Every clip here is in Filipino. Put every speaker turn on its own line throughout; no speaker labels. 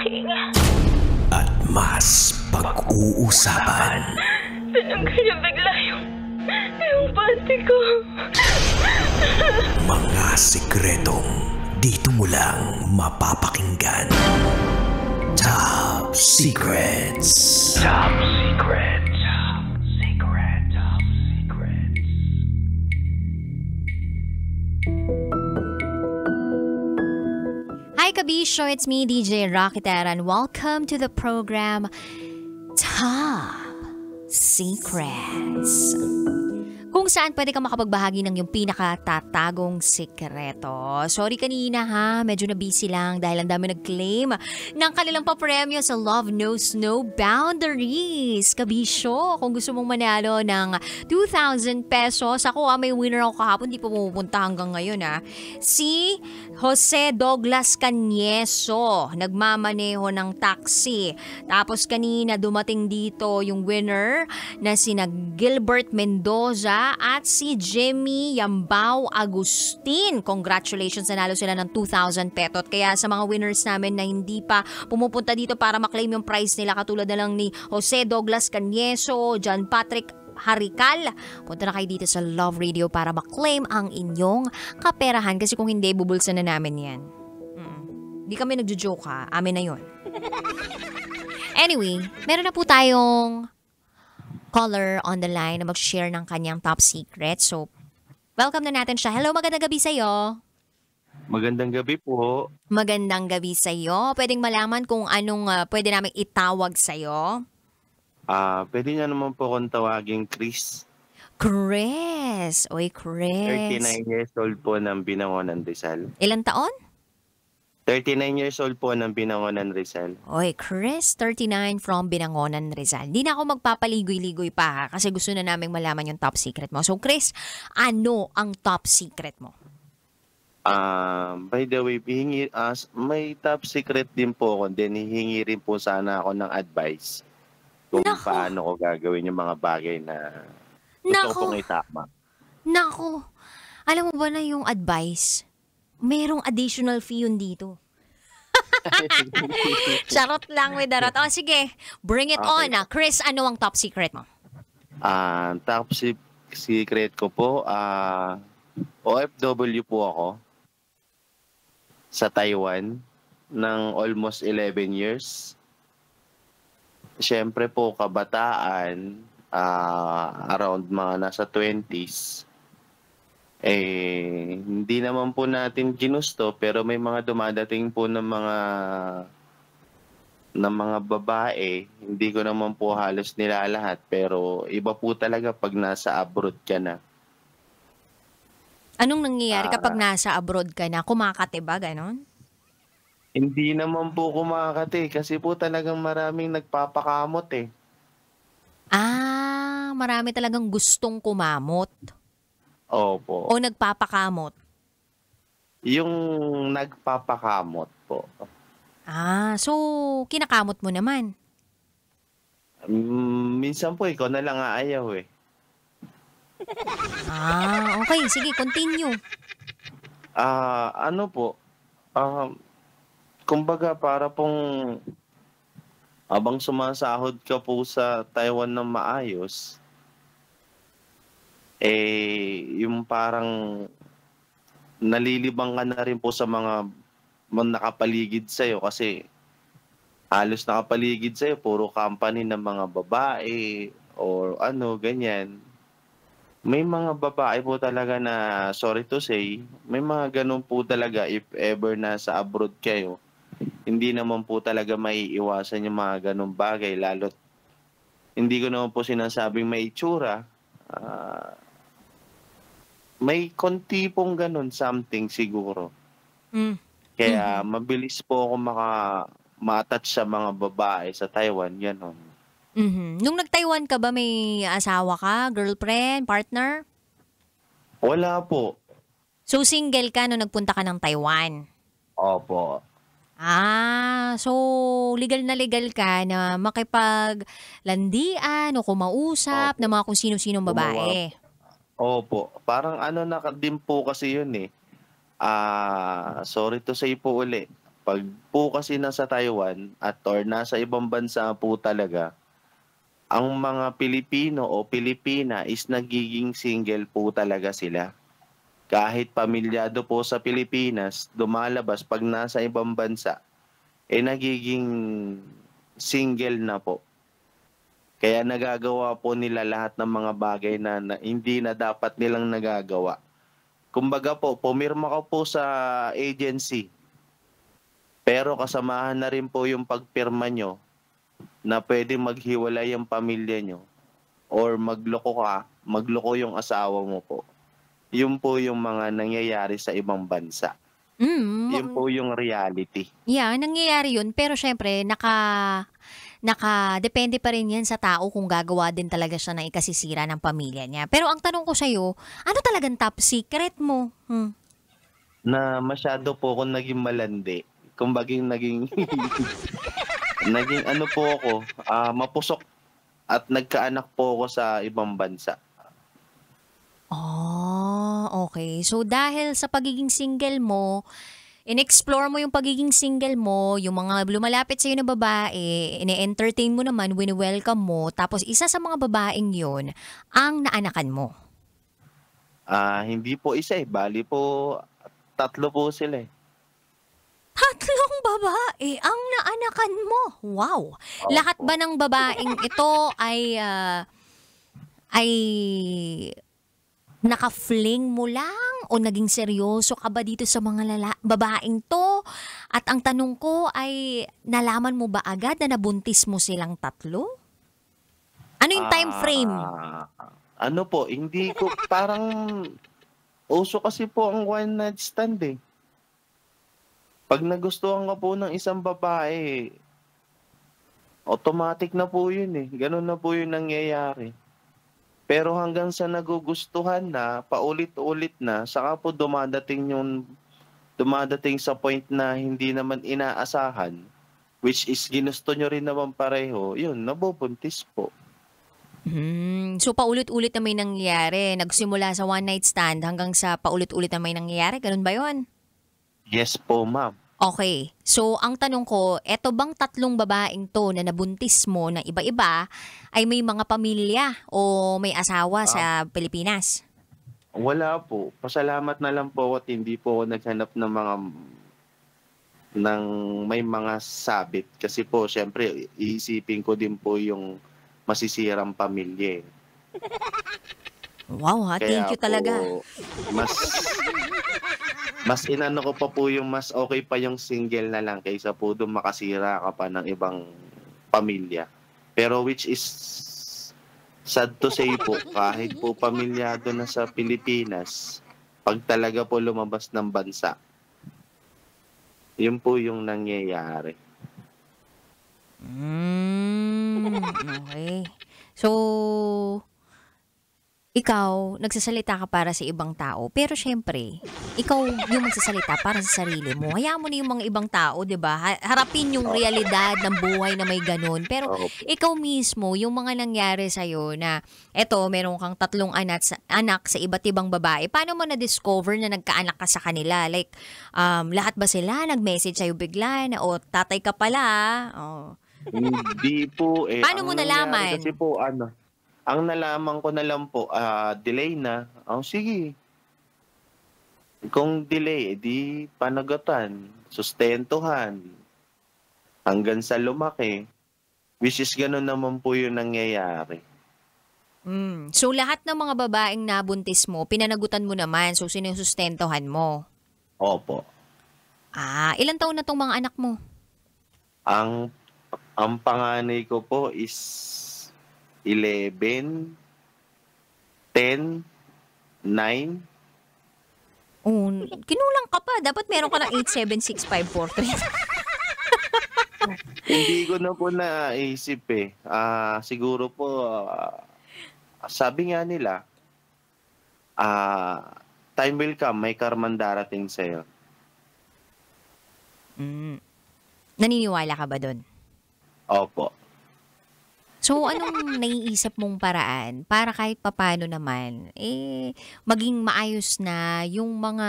aking
at mas pag-uusapan.
tinanggal niya bigla yung panty ko.
Mga sikretong dito mo lang mapapakinggan. Top Secrets. Top Secrets. Top Secrets. Top Secrets.
Hi Kabisyo, it's me DJ Rocky Teran. Welcome to the program Top Secrets, kung saan pwede kang makapagbahagi ng iyong pinakatatagong sikreto. Sorry kanina ha, medyo na busy lang dahil ang dami nag-claim ng kanilang papremyo sa Love Knows No Boundaries. Kabisyo, kung gusto mong manalo ng 2,000 pesos, ako may winner ako kahapon, di pa pumupunta hanggang ngayon ha. Si Jose Douglas Canieso, nagmamaneho ng taxi. Tapos kanina dumating dito yung winner na sina Gilbert Mendoza at si Jimmy Yambao Agustin. Congratulations, nanalo sila ng 2,000 petot. Kaya sa mga winners namin na hindi pa pumupunta dito para maklaim yung prize nila, katulad na lang ni Jose Douglas Canieso, John Patrick Harikal, punta na kayo dito sa Love Radio para maklaim ang inyong kaperahan, kasi kung hindi, bubulsa na namin yan. Di kami nagjo-joke ha, amin na yun. Anyway, meron na po tayong caller on the line na mag-share ng kanyang top secret. So, welcome na natin siya. Hello, magandang gabi sa'yo.
Magandang gabi po.
Magandang gabi sa'yo. Pwedeng malaman kung anong pwede namin itawag sa'yo?
Pwede niya naman po akong tawaging Chris.
Chris! Oy, Chris.
39 years old po ng Binangonan, Rizal.
Ilang taon?
39 years old po ng Binangonan, Rizal.
Oy, Chris, 39 from Binangonan, Rizal. Di na ako magpapaligoy-ligoy pa ha, kasi gusto na naming malaman yung top secret mo. So, Chris, ano ang top secret mo?
By the way, may top secret din po ako. Then, hihingi rin po sana ako ng advice kung paano ko gagawin yung mga bagay na gusto ko pong itama.
Naku, alam mo ba na yung advice? Merong additional fee yun dito. Charot lang with darot. O sige, bring it on na. Chris, ano ang top secret mo?
Top secret ko po, OFW po ako sa Taiwan ng almost 11 years. Siyempre po, kabataan, around mga nasa 20s. Hindi naman po natin ginusto, pero may mga dumadating po ng mga babae. Hindi ko naman po halos nilalahat, pero iba po talaga pag nasa abroad ka na.
Anong nangyayari kapag nasa abroad ka na? Kumakate ba, ganon?
Hindi naman po kumakate kasi po talagang maraming nagpapakamot eh.
Marami talagang gustong kumamot.
Opo.
O nagpapakamot?
Yung nagpapakamot po.
So kinakamot mo naman?
Minsan po ikaw na lang aayaw eh.
Okay. Sige, continue.
Ano po, kumbaga para pong habang sumasahod ka po sa Taiwan ng maayos, yung parang nalilibang ka na rin po sa mga nakapaligid sa'yo kasi halos nakapaligid sa'yo, puro company ng mga babae or ano, ganyan. May mga babae po talaga na, sorry to say, may mga ganun po talaga if ever nasa abroad kayo. Hindi naman po talaga maiiwasan yung mga ganung bagay, lalo't hindi ko naman po sinasabing may itsura. May konti pong ganun, something siguro. Kaya mabilis po ako ma-attach sa mga babae sa Taiwan, gano'n.
Nung nag-Taiwan ka ba, may asawa ka, girlfriend, partner?
Wala po.
So single ka nung nagpunta ka ng Taiwan?
Opo.
So legal na legal ka na makipaglandian o kumausap ng mga kung sino-sinong babae?
Opo. Parang ano na din po kasi yun eh. Sorry to say po uli. 'pag po kasi nasa Taiwan at or nasa ibang bansa po talaga, ang mga Pilipino o Pilipina is nagiging single po talaga sila. Kahit pamilyado po sa Pilipinas, lumalabas 'pag nasa ibang bansa, nagiging single na po. Kaya nagagawa po nila lahat ng mga bagay na hindi na dapat nilang nagagawa. Kumbaga po, pumirma ka po sa agency, pero kasamahan na rin po yung pagpirma nyo na pwede maghiwalay ang pamilya nyo or magloko yung asawa mo po. Yun po yung mga nangyayari sa ibang bansa. Yun po yung reality.
Yeah, nangyayari yun. Pero syempre, depende pa rin yan sa tao kung gagawa din talaga siya ng ikasisira ng pamilya niya. Pero ang tanong ko sa'yo, ano talagang top secret mo?
Na masyado po akong naging malandi. Kumbaging naging naging ano po ako, mapusok at nagkaanak po ako sa ibang bansa.
Okay. So dahil sa pagiging single mo, in-explore mo yung pagiging single mo, yung mga lumalapit sa'yo na babae, ine-entertain mo naman, wini-welcome mo, tapos isa sa mga babaeng yun, ang naanakan mo.
Hindi po isa bali po 3 po sila eh.
3 babae ang naanakan mo. Wow. Lahat ba ng babaeng ito ay naka-fling mo lang o naging seryoso ka ba dito sa mga babaeng to? At ang tanong ko ay nalaman mo ba agad na nabuntis mo silang 3? Ano yung time frame?
Ano po, hindi ko parang uso kasi po ang one night stand eh. Pag nagustuhan ka po ng isang babae, automatic na po yun eh. Ganun na po yung nangyayari. Pero hanggang sa nagugustuhan na, paulit-ulit na, saka po dumadating sa point na hindi naman inaasahan, which is ginusto nyo rin naman pareho, yun, nabubuntis po.
So paulit-ulit na may nangyayari. Nagsimula sa one night stand hanggang sa paulit-ulit na may nangyayari. Ganun ba yun?
Yes po, ma'am.
Okay. So, ang tanong ko, eto bang 3 babaeng to na nabuntis mo na iba-iba ay may mga pamilya o may asawa sa Pilipinas?
Wala po. Pasalamat na lang po at hindi po ako naghanap ng may mga sabit. Kasi po, syempre, iisipin ko din po yung masisirang pamilya.
Wow ha, thank you talaga.
Mas inano ko pa po yung mas okay pa yung single na lang kaysa po doon makasira ka pa ng ibang pamilya. Pero which is sad to say po, kahit po pamilyado na sa Pilipinas, pag talaga po lumabas ng bansa, yun po yung nangyayari.
Okay. So, ikaw, nagsasalita ka para sa ibang tao. Pero syempre, ikaw yung magsasalita para sa sarili mo. Hayaan mo na yung mga ibang tao, di ba? Harapin yung realidad ng buhay na may ganun. Pero ikaw mismo, yung mga nangyari sa'yo na, eto, meron kang 3 anak sa iba't ibang babae. Paano mo na-discover na nagkaanak ka sa kanila? Like, lahat ba sila nag-message sa'yo bigla na, tatay ka pala?
Hindi po eh.
Paano mo nalaman?
Kasi po ang nalaman ko na lang po, delay na. Sige. Kung delay, di panagatan, sustentuhan, hanggang sa lumaki. Which is ganun naman po yung nangyayari.
So lahat ng mga babaeng nabuntis mo, pinanagutan mo naman, so sinusustentuhan mo?
Opo.
Ilang taon na tong mga anak mo?
Ang panganay ko po is 11, 10, 9.
Kinulang ka pa. Dapat meron ka ng 8765433.
Hindi ko na po naisip eh. Siguro po, sabi nga nila, time will come, may karman darating sa'yo.
Naniniwala ka ba dun?
Opo.
So, anong naiisip mong paraan para kahit papano naman, maging maayos na yung mga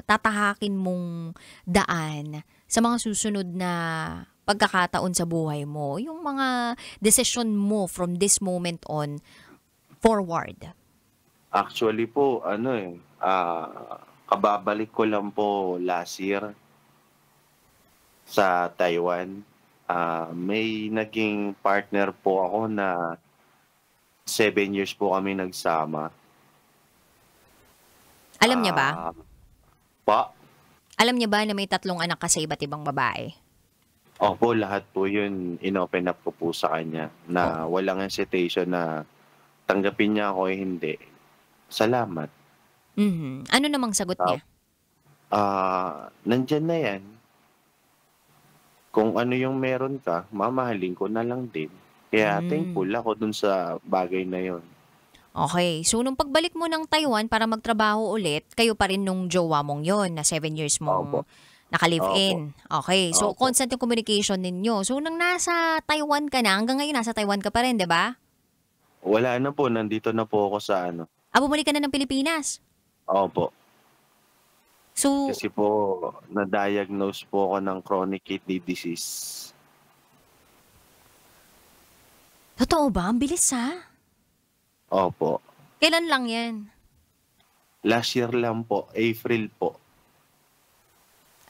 tatahakin mong daan sa mga susunod na pagkakataon sa buhay mo? Yung mga decision mo from this moment on forward?
Actually po, kababalik ko lang po last year sa Taiwan. May naging partner po ako na 7 years po kami nagsama.
Alam niya ba?
Pa?
Alam niya ba na may 3 anak ka sa iba't ibang babae?
Opo, lahat po yun inopen up ko po sa kanya na walang hesitation na tanggapin niya ako hindi. Salamat.
Ano namang sagot niya?
Nandyan na yan. Kung ano yung meron ka, mamahalin ko na lang din. Kaya thankful ako dun sa bagay na yon.
Okay. So, nung pagbalik mo ng Taiwan para magtrabaho ulit, kayo pa rin nung jowa mong yon na 7 years mong
Opo.
naka-live-in. Okay. So,
Opo.
constant yung communication ninyo. So, nang nasa Taiwan ka na, hanggang ngayon nasa Taiwan ka pa rin, di ba?
Wala na po, nandito na po ako sa
Bumalik ka na ng Pilipinas.
Opo.
So,
Kasi po, na-diagnose po ako ng chronic kidney disease.
totoo ba? Ang bilis ha?
Opo.
Kailan lang yan?
Last year lang po, April po.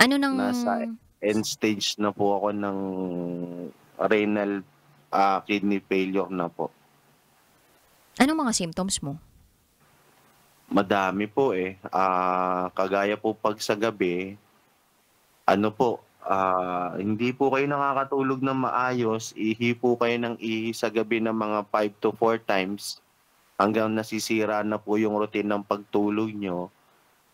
Ano nang...
Nasa end stage na po ako ng renal kidney failure na po.
Anong mga symptoms mo?
Madami po eh. Kagaya po pag sa gabi, hindi po kayo nakakatulog ng maayos, ihi po kayo ng ihi sa gabi ng mga 5 to 4 times hanggang nasisira na po yung routine ng pagtulog nyo.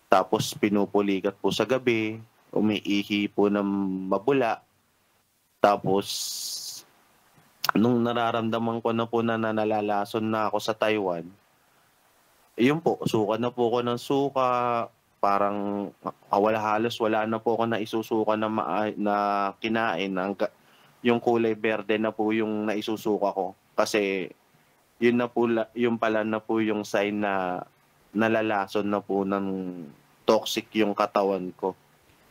Tapos pinupulikat po sa gabi, umiihi po ng mabula. Tapos nung nararamdaman ko na po na nalalason na ako sa Taiwan, yun po, suka na po ako ng suka, parang wala na po ako na isusuka na kinain. Yung kulay berde na po yung naisusuka ko. Kasi yun pala na po yung sign na nalalason na po ng toxic yung katawan ko.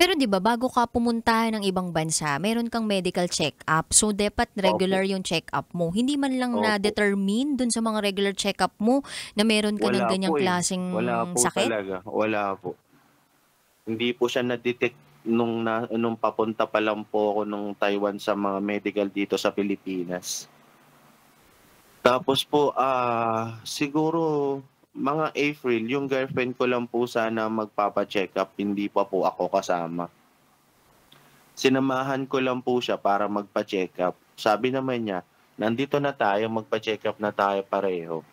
Pero 'di ba bago ka pumunta ng ibang bansa, meron kang medical check-up. So dapat regular yung check-up mo. Hindi man lang
Opo.
na-determine dun sa mga regular check-up mo na meron ka ng
Wala
ganyang
po eh.
klaseng
Wala po
sakit?
talaga. Wala po. Hindi po siya na-detect nung papunta pa lang po ako nung Taiwan sa mga medical dito sa Pilipinas. Tapos po, siguro mga April, yung girlfriend ko lang po sana magpapa-check up, hindi pa po ako kasama. Sinamahan ko lang po siya para magpa-check up. Sabi naman niya, nandito na tayo, magpa-check up na tayo pareho.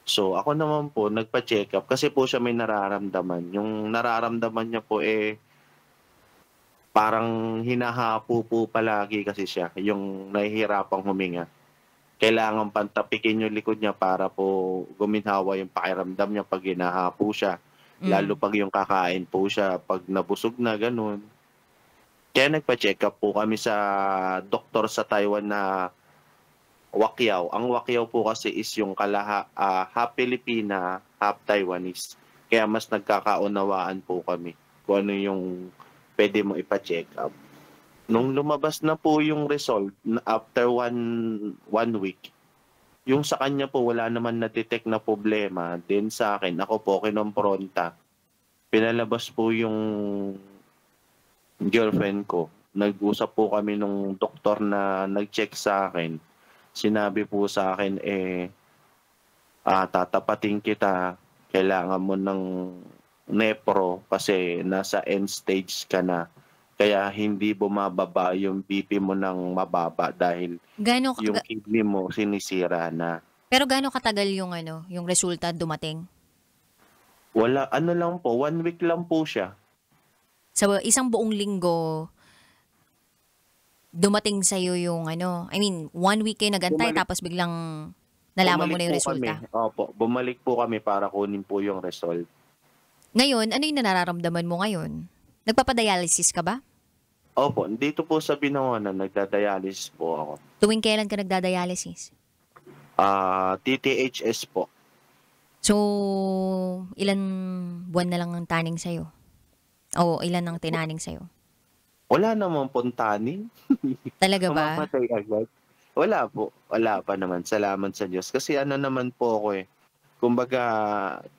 So ako naman po, nagpa-check up kasi po siya may nararamdaman. Yung nararamdaman niya po parang hinahapo po palagi kasi siya, yung nahihirapang huminga. Kailangan pantapikin yung likod niya para po guminhawa yung pakiramdam niya pag hinahapo siya. Lalo pag yung kakain po siya, pag nabusog na, ganun. Kaya nagpa-check up po kami sa doktor sa Taiwan na Wakyao. Ang Wakyao po kasi is yung half Filipina, half Taiwanese. Kaya mas nagkakaunawaan po kami kung ano yung pwede mo ipa-check up. Nung lumabas na po yung result, after one week, yung sa kanya po wala naman na-detect na problema. Then sa akin, ako po kinompronta. Pinalabas po yung girlfriend ko. Nag-usap po kami nung doktor na nag-check sa akin. Sinabi po sa akin, tatapatin kita, kailangan mo ng nepro kasi nasa end stage ka na. Kaya hindi bumababa yung BP mo ng mababa dahil yung kidney mo sinisira na.
Pero gaano katagal yung resulta dumating?
Wala, lang po, 1 week lang po siya.
Sa isang buong linggo, dumating sa'yo yung 1 week kayo nagantay tapos biglang nalaman mo na yung resulta.
Opo, bumalik po kami para kunin po yung result.
Ngayon, ano yung nararamdaman mo ngayon? Nagpapadialysis ka ba?
Opo, dito po sa Binangonan, nagdadialysis po ako.
Tuwing kailan ka nagdadialysis?
TTHS po.
So, ilan buwan na lang ang taning sa'yo? O ilan ang tinaning sa'yo?
Wala naman pong tanning.
Talaga ba?
Mamamatay agad. Wala po, wala pa naman, salamat sa Diyos. Kasi ano naman po ako, eh, kumbaga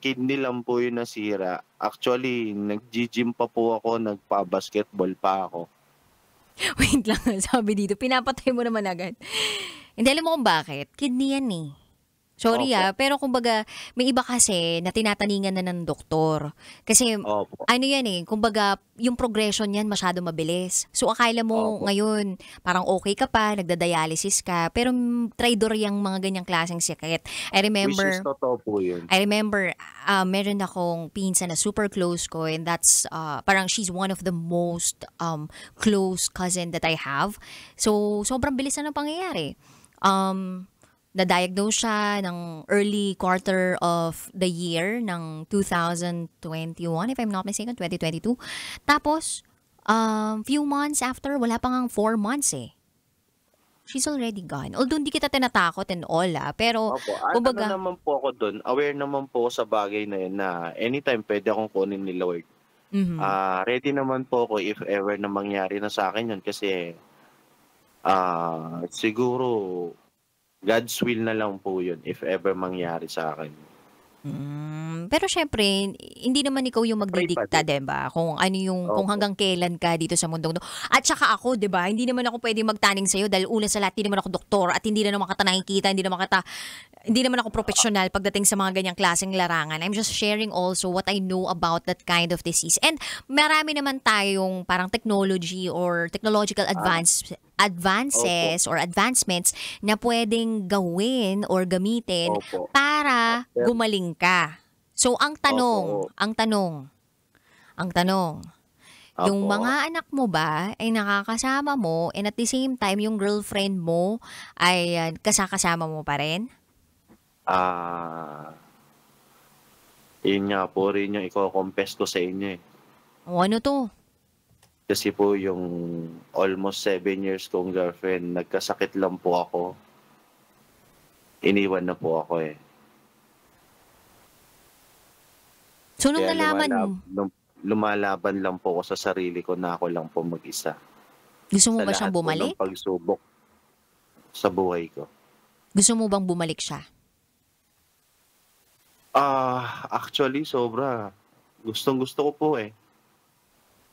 kidney lang po yung nasira. Actually, nag-gym pa po ako, nagpa-basketball pa ako.
Wait lang, sabi dito, pinapatay mo naman agad. Hindi, alam mo kung bakit? Kidney yan eh. Sorry
Opo.
pero kumbaga, may iba kasi na tinataningan na ng doktor. Kasi,
Opo,
ano yan eh, kumbaga, yung progression yan masyado mabilis. So, akala mo
opo.
ngayon, parang okay ka pa, nagda-dialysis ka, pero traidor yung mga ganyang klaseng sakit.
Which is totoo po yun.
I remember, meron akong pinsan na super close ko and that's, parang she's one of the most close cousin that I have. So, sobrang bilis na ng pangyayari. Na-diagnose siya ng early quarter of the year ng 2021, if I'm not mistaken, 2022. Tapos, few months after, wala pa ngang 4 months eh. She's already gone. Although hindi kita tinatakot and all pero
Opo, ano
kumbaga,
naman po ako dun, aware naman po ako sa bagay na yun na anytime pwede akong kunin ni Lord.
mhm.
Ready naman po ako if ever na mangyari na sa akin yun kasi siguro God's will na lang po yun if ever mangyari sa akin.
Pero syempre, hindi naman ikaw yung
Pray pa
magdidikta,
din.
'di ba? Kung ano yung kung
Opo.
hanggang kailan ka dito sa mundong 'to. At saka ako, 'di ba? Hindi naman ako pwedeng magtaning sa dahil una sa lahat, hindi naman ako doktor at hindi na naman kita nakikita, hindi naman ako professional pagdating sa mga ganyang klaseng larangan. I'm just sharing also what I know about that kind of disease. And marami naman tayong parang technology or technological
Opo.
advances or advancements na pwedeng gawin or gamitin
Opo.
para
Pero
gumaling ka. So
opo.
ang tanong, yung
Opo.
mga anak mo ba ay nakakasama mo and at the same time yung girlfriend mo ay kasakasama mo pa rin?
Ah, yun nga po rin yung iko-confess ko sa inyo eh.
O ano to?
Kasi po yung almost 7 years kong girlfriend, nagkasakit lang po ako. Iniwan na po ako eh.
So nung
Kaya
nalaman,
lumalaban lang po ako sa sarili ko na ako lang po mag-isa.
gusto mo
Sa
ba siyang
lahat po
bumalik?
ng pagsubok sa buhay ko.
Gusto mo bang bumalik siya?
Actually, sobra. Gustong-gusto ko po eh.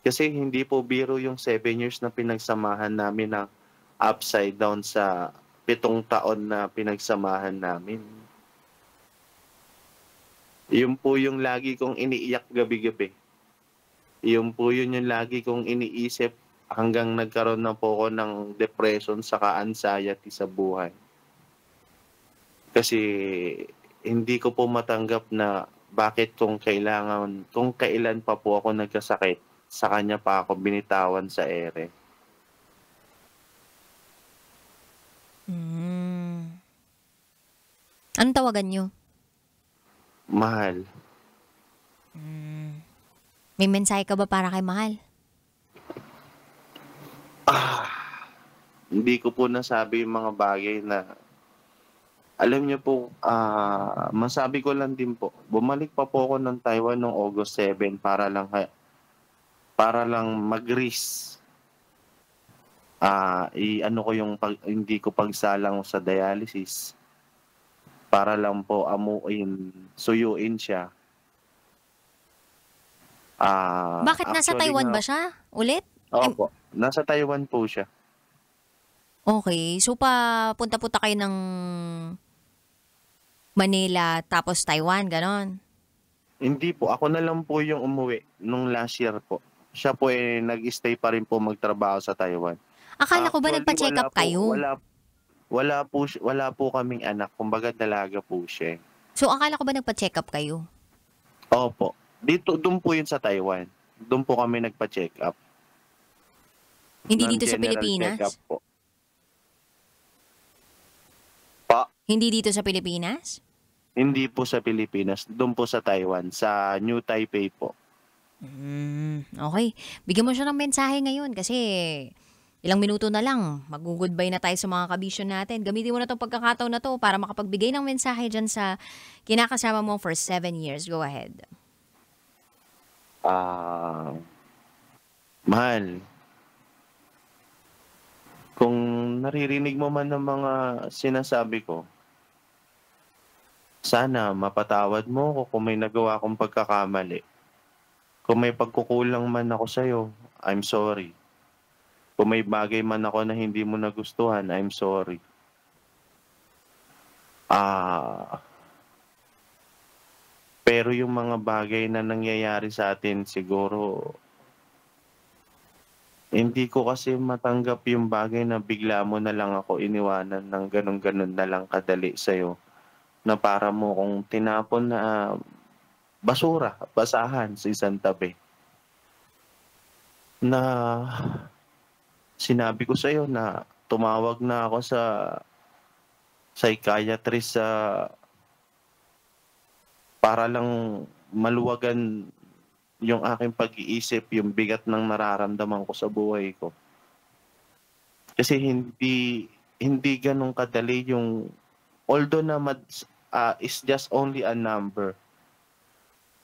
Kasi hindi po biro yung 7 years na pinagsamahan namin na upside down sa 7 taon na pinagsamahan namin. Yun po yung lagi kong iniiyak gabi-gabi. Yun po yun yung lagi kong iniisip hanggang nagkaroon na po ako ng depression saka anxiety sa buhay. Kasi hindi ko po matanggap na bakit kung kailan pa po ako nagkasakit, sa kanya pa ako binitawan sa ere.
Anong tawagan nyo?
Mahal.
May mensahe ka ba para kay Mahal?
Hindi ko po nasabi yung mga bagay na alam niyo po, masabi ko lang din po, bumalik pa po ako ng Taiwan noong August 7 para lang mag-risk. Ano ko yung hindi ko pagsalang sa dialysis para lang po suyuin siya.
Bakit nasa
Actually
Taiwan
nga,
ba siya? Ulit?
opo, nasa Taiwan po siya.
Okay. So, punta-punta kayo ng Manila tapos Taiwan, ganon.
Hindi po, ako na lang po yung umuwi nung last year po. Siya po nag-stay pa rin po magtrabaho sa Taiwan.
Akala ko ba
Actually,
nagpa-check up kayo?
Wala po kaming anak, kumbaga dalaga po siya.
So, akala ko ba nagpa-check up kayo?
Opo. Doon po yun sa Taiwan. Doon po kami nagpa-check up.
Hindi dito sa
Non-general
Pilipinas?
check-up po. Pa,
Hindi dito sa Pilipinas?
hindi po sa Pilipinas, doon po sa Taiwan, sa New Taipei po.
Okay. Bigyan mo siya ng mensahe ngayon kasi ilang minuto na lang. Mag-goodbye na tayo sa mga kabisyo natin. Gamitin mo na itong pagkakataon na to para makapagbigay ng mensahe dyan sa kinakasama mo for 7 years. Go ahead.
Mahal, Kung naririnig mo man ng mga sinasabi ko, sana mapatawad mo ako kung may nagawa akong pagkakamali. Kung may pagkukulang man ako sa'yo, I'm sorry. Kung may bagay man ako na hindi mo nagustuhan, I'm sorry. Pero yung mga bagay na nangyayari sa atin, siguro, hindi ko kasi matanggap yung bagay na bigla mo na lang ako iniwanan ng ganun-ganun na lang kadali sa'yo. Na para mo kung tinapon na basura, basahan sa isang tabi. Na sinabi ko sa'yo na tumawag na ako sa psychiatrist para lang maluwagan yung aking pag-iisip, yung bigat ng nararamdaman ko sa buhay ko. Kasi hindi ganun kadali yung, although na is just only a number.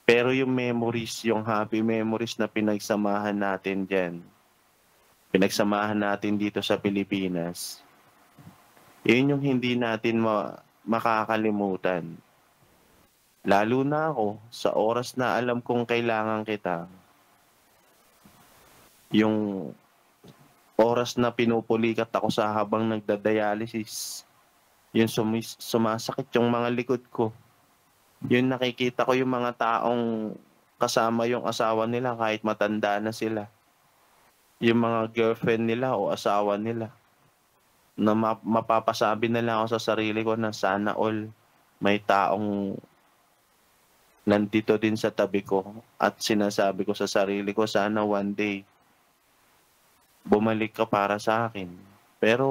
Pero yung memories, yung happy memories na pinagsamahan natin dyan, pinagsamahan natin dito sa Pilipinas, yun yung hindi natin makakalimutan. Lalo na ako, sa oras na alam kong kailangan kita, yung oras na pinupulikat ako sa habang nagdadialysis, yung sumasakit yung mga likod ko, yun nakikita ko yung mga taong kasama yung asawa nila kahit matanda na sila. Yung mga girlfriend nila o asawa nila, na mapapasabi na lang ako sa sarili ko na sana all may taong nandito din sa tabi ko, at sinasabi ko sa sarili ko, sana one day bumalik ka para sa akin. Pero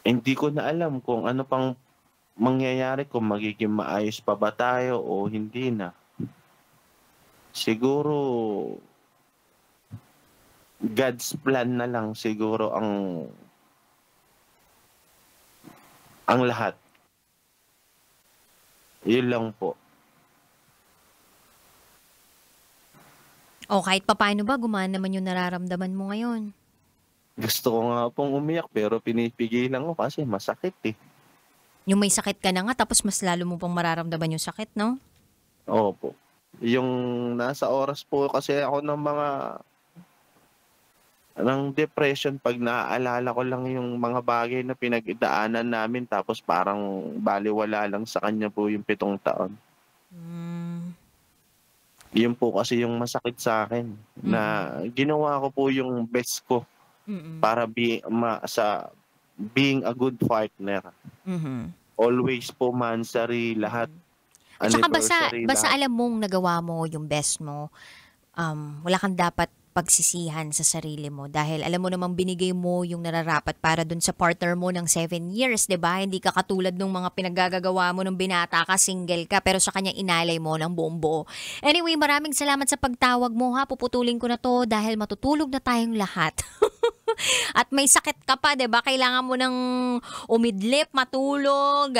hindi ko na alam kung ano pang mangyayari, kung magiging maayos pa ba tayo o hindi na. Siguro God's plan na lang siguro ang lahat. Yun lang po.
O kahit papaano ba, gumana naman yung nararamdaman mo ngayon?
Gusto ko nga pong umiyak pero pinipigilan ko kasi masakit eh.
Yung may sakit ka na nga, tapos mas lalo mo pang mararamdaman yung sakit, no?
Opo. Yung nasa oras po kasi ako ng depression, pag naaalala ko lang yung mga bagay na pinagdaanan namin, tapos parang baliwala lang sa kanya po yung 7 taon. Yun po kasi yung masakit sa akin, na ginawa ko po yung best ko para being a good partner. Always po, mansari, lahat.
At saka basta
Lahat.
alam mong nagawa mo yung best mo, wala kang dapat pagsisihan sa sarili mo dahil alam mo namang binigay mo yung nararapat para dun sa partner mo ng 7 years, 'di ba? Hindi ka katulad ng mga pinaggagawa mo nung binata ka, single ka, pero sa kanya inalay mo ng buong buo. Anyway, maraming salamat sa pagtawag mo ha. Puputulin ko na to dahil matutulog na tayong lahat. At may sakit ka pa, 'di ba? Kailangan mo ng umidlip, matulog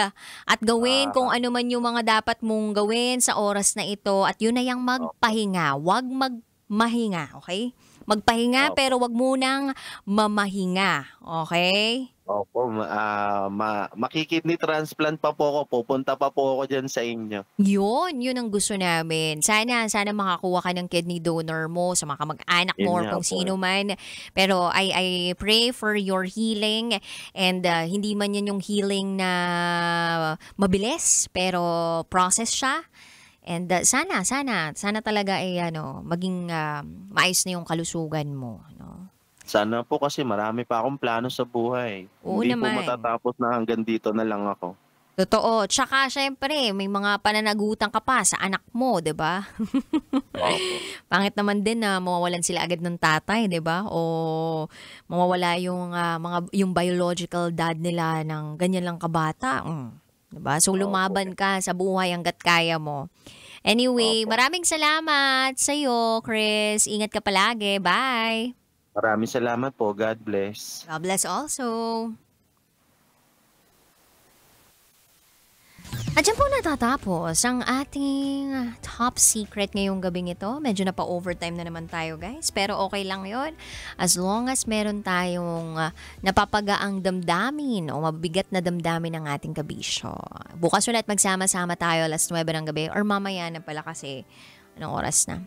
at gawin kung ano man yung mga dapat mong gawin sa oras na ito, at yun na yung magpahinga. Huwag magmahinga, okay? Magpahinga pero wag munang mamahinga, okay?
Opo, makikidney transplant pa po ako. Pupunta pa po ako dyan sa inyo.
Yun ang gusto namin. Sana makakuha ka ng kidney donor mo sa mga kamag-anak mo
Yun
or
nga
kung
po.
sino man. Pero I pray for your healing, and hindi man yan yung healing na mabilis, pero process siya. And sana talaga ay maging maayos na yung kalusugan mo, no?
Sana po, kasi marami pa akong plano sa buhay.
Oo
Hindi po
naman.
matatapos na hanggang dito na lang ako.
Totoo. Tsaka syempre, may mga pananagutan ka pa sa anak mo, 'di ba?
Opo.
Pangit naman din na mawawalan sila agad ng tatay, 'di ba? O mawawala yung biological dad nila ng ganyan lang kabata. 'Di ba? So lumaban ka sa buhay hangga't kaya mo. Anyway,
Opo.
maraming salamat sa iyo, Chris. Ingat ka palagi. Bye.
Maraming salamat po. God bless.
God bless also. At dyan po natatapos ang ating top secret ngayong gabing ito. Medyo na pa-overtime na naman tayo guys. Pero okay lang yon. As long as meron tayong napapagaang damdamin o mabigat na damdamin ng ating kabisyo. Bukas ulit magsama-sama tayo alas 9 ng gabi. Or mamaya na pala kasi anong oras na.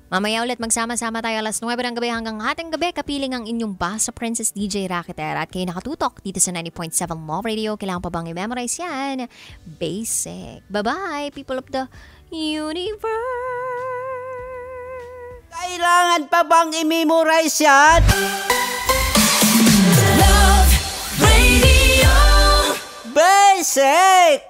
Mamaya ulit magsama-sama tayo alas 9 ng gabi hanggang hating gabi. Kapiling ang inyong Basa Princess DJ Raqueter. At kayo nakatutok dito sa 90.7 Love Radio. Kailangan pa bang i-memorize yan? Basic. Bye-bye, people of the universe.
Kailangan pa bang i-memorize yan?
Love Radio.
Basic!